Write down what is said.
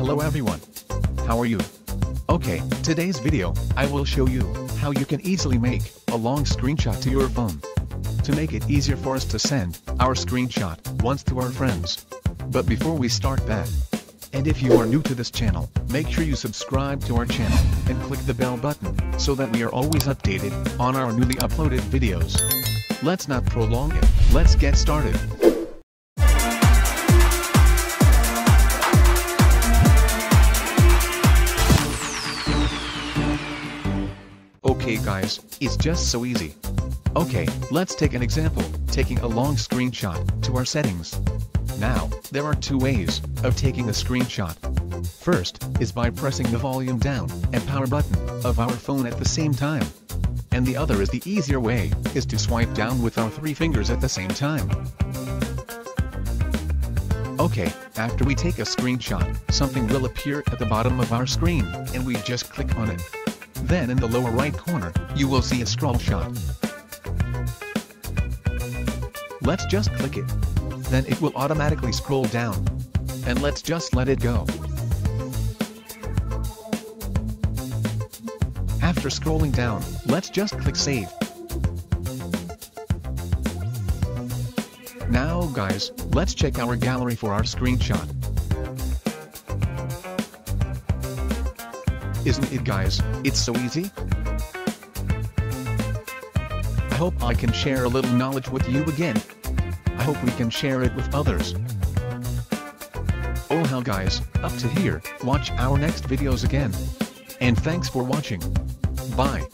Hello everyone. How are you? Okay, today's video, I will show you how you can easily make a long screenshot to your phone. To make it easier for us to send our screenshot once to our friends. But before we start that, and if you are new to this channel, make sure you subscribe to our channel and click the bell button so that we are always updated on our newly uploaded videos. Let's not prolong it, let's get started. Okay guys, it's just so easy. Okay, let's take an example, taking a long screenshot to our settings. Now, there are two ways of taking a screenshot. First, is by pressing the volume down and power button of our phone at the same time. And the other is the easier way, is to swipe down with our 3 fingers at the same time. Okay, after we take a screenshot, something will appear at the bottom of our screen, and we just click on it. Then in the lower right corner, you will see a scroll shot. Let's just click it. Then it will automatically scroll down. And let's just let it go. After scrolling down, let's just click save. Now guys, let's check our gallery for our screenshot. Isn't it guys, it's so easy? I hope I can share a little knowledge with you again. I hope we can share it with others. Oh how guys, up to here, watch our next videos again. And thanks for watching. Bye.